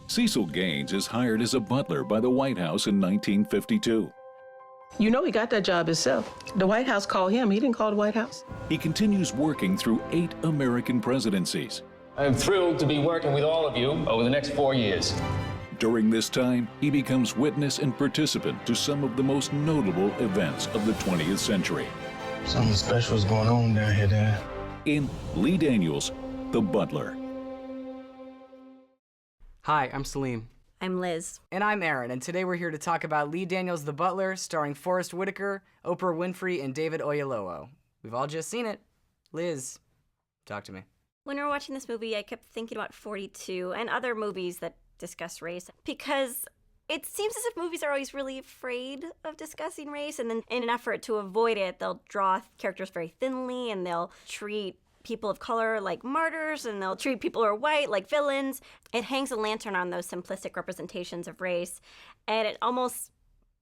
Cecil Gaines is hired as a butler by the White House in 1952. You know he got that job himself. The White House called him. He didn't call the White House. He continues working through 8 American presidencies. I am thrilled to be working with all of you over the next 4 years. During this time, he becomes witness and participant to some of the most notable events of the 20th century. Something special is going on down here, Dad. In Lee Daniels' The Butler. Hi, I'm Salim. I'm Liz. And I'm Aaron, and today we're here to talk about Lee Daniels' The Butler, starring Forrest Whitaker, Oprah Winfrey, and David Oyelowo. We've all just seen it. Liz, talk to me. When we were watching this movie, I kept thinking about 42 and other movies that discuss race, because it seems as if movies are always really afraid of discussing race, and then in an effort to avoid it, they'll draw characters very thinly, and they'll treat people of color like martyrs, and they'll treat people who are white like villains. It hangs a lantern on those simplistic representations of race, and it almost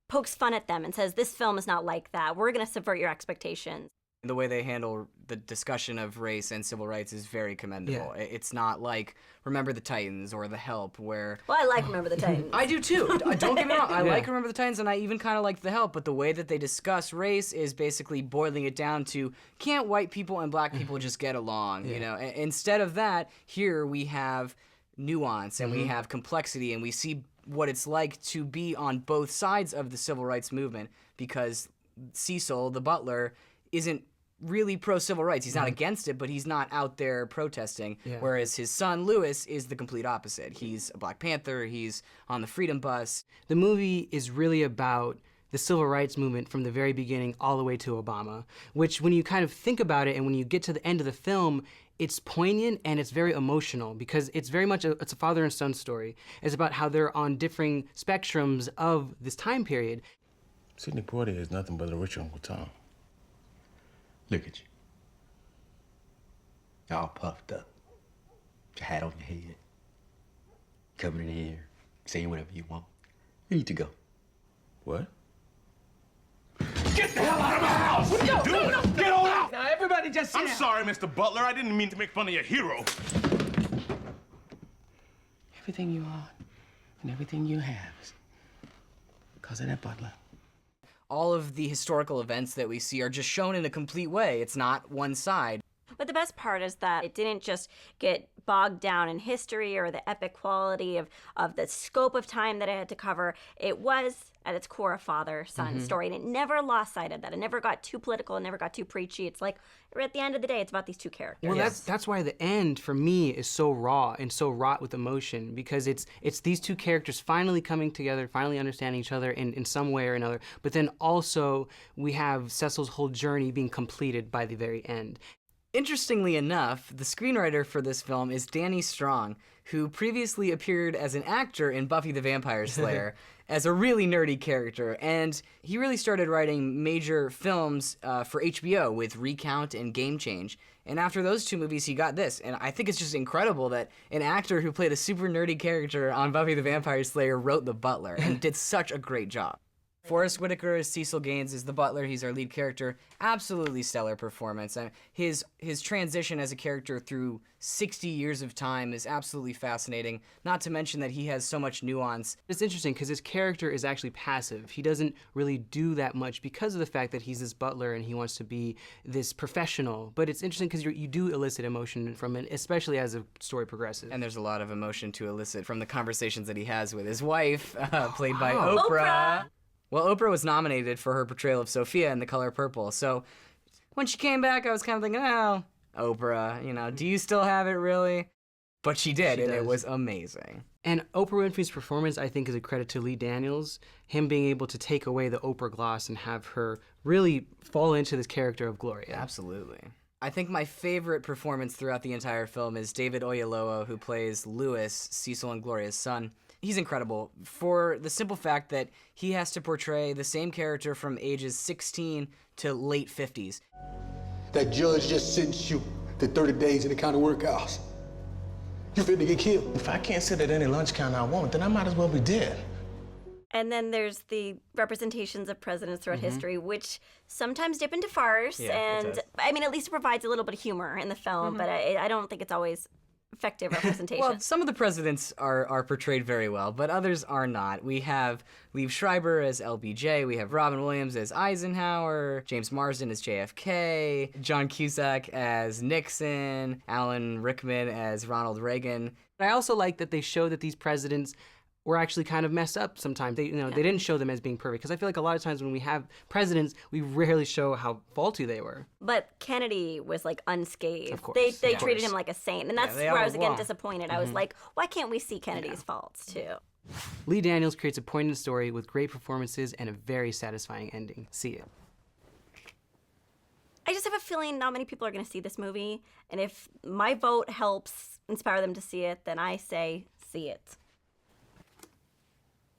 pokes fun at them and says, this film is not like that. We're going to subvert your expectations. The way they handle the discussion of race and civil rights is very commendable. Yeah. It's not like Remember the Titans or The Help, where... Well, I like Remember the Titans. I do too. Don't get me wrong. I like Remember the Titans, and I even kind of like The Help, but the way that they discuss race is basically boiling it down to, can't white people and black people just get along? You know, instead of that, here we have nuance and we have complexity, and we see what it's like to be on both sides of the civil rights movement, because Cecil, the butler, isn't really pro-civil rights. He's not against it, but he's not out there protesting, whereas his son, Lewis, is the complete opposite. He's a Black Panther, he's on the Freedom Bus. The movie is really about the civil rights movement from the very beginning all the way to Obama, which when you kind of think about it and when you get to the end of the film, it's poignant and it's very emotional, because it's very much it's a father and son story. It's about how they're on differing spectrums of this time period. Sidney Poitier is nothing but a rich Uncle Tom. Look at you. You're all puffed up. Your hat on your head. Covered in hair. Saying whatever you want. You need to go. What? Get the hell out of my house! What are you doing? No. Get on out! Now, everybody just sit I'm down. sorry, Mr. Butler. I didn't mean to make fun of your hero. Everything you are and everything you have is because of that butler. All of the historical events that we see are just shown in a complete way. It's not one side. But the best part is that it didn't just get bogged down in history or the epic quality of the scope of time that it had to cover. It was, at its core, a father-son story, and it never lost sight of that. It never got too political, it never got too preachy. It's like, at the end of the day, it's about these two characters. Well, that's why the end, for me, is so raw and so wrought with emotion, because it's these two characters finally coming together, finally understanding each other in some way or another, but then also we have Cecil's whole journey being completed by the very end. Interestingly enough, the screenwriter for this film is Danny Strong, who previously appeared as an actor in Buffy the Vampire Slayer as a really nerdy character, and he really started writing major films for HBO with Recount and Game Change. And after those two movies, he got this, and I think it's just incredible that an actor who played a super nerdy character on Buffy the Vampire Slayer wrote The Butler, and did such a great job. Forrest Whitaker as Cecil Gaines is the butler. He's our lead character. Absolutely stellar performance. And his transition as a character through 60 years of time is absolutely fascinating, not to mention that he has so much nuance. It's interesting because his character is actually passive. He doesn't really do that much because of the fact that he's this butler and he wants to be this professional. But it's interesting because you do elicit emotion from it, especially as the story progresses. And there's a lot of emotion to elicit from the conversations that he has with his wife, played by Oprah. Well, Oprah was nominated for her portrayal of Sophia in The Color Purple, so when she came back, I was kind of thinking, oh, Oprah, you know, do you still have it, really? But she did, and it was amazing. And Oprah Winfrey's performance, I think, is a credit to Lee Daniels, him being able to take away the Oprah gloss and have her really fall into this character of Gloria. Absolutely. I think my favorite performance throughout the entire film is David Oyelowo, who plays Lewis, Cecil and Gloria's son. He's incredible for the simple fact that he has to portray the same character from ages 16 to late 50s. That judge just sentenced you to 30 days in the county workhouse. You finna get killed. If I can't sit at any lunch counter I want, then I might as well be dead. And then there's the representations of presidents throughout history, which sometimes dip into farce. And I mean, at least it provides a little bit of humor in the film, but I don't think it's always effective representation. Well, some of the presidents are portrayed very well, but others are not. We have Liev Schreiber as LBJ, we have Robin Williams as Eisenhower, James Marsden as JFK, John Cusack as Nixon, Alan Rickman as Ronald Reagan. I also like that they show that these presidents were actually kind of messed up sometimes. They didn't show them as being perfect, because I feel like a lot of times when we have presidents, we rarely show how faulty they were. But Kennedy was like unscathed. Of course. They treated him like a saint, and that's where I was again disappointed. I was Mm-hmm. like, why can't we see Kennedy's faults too? Lee Daniels creates a poignant story with great performances and a very satisfying ending. See it. I just have a feeling not many people are going to see this movie, and if my vote helps inspire them to see it, then I say see it.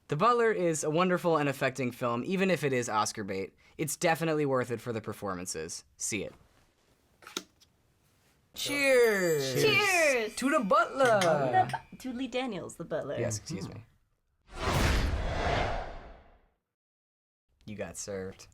The Butler is a wonderful and affecting film, even if it is Oscar bait. It's definitely worth it for the performances. See it. Cheers! Cheers! To the Butler! To Lee Daniels, the Butler. Yes, excuse me. You got served.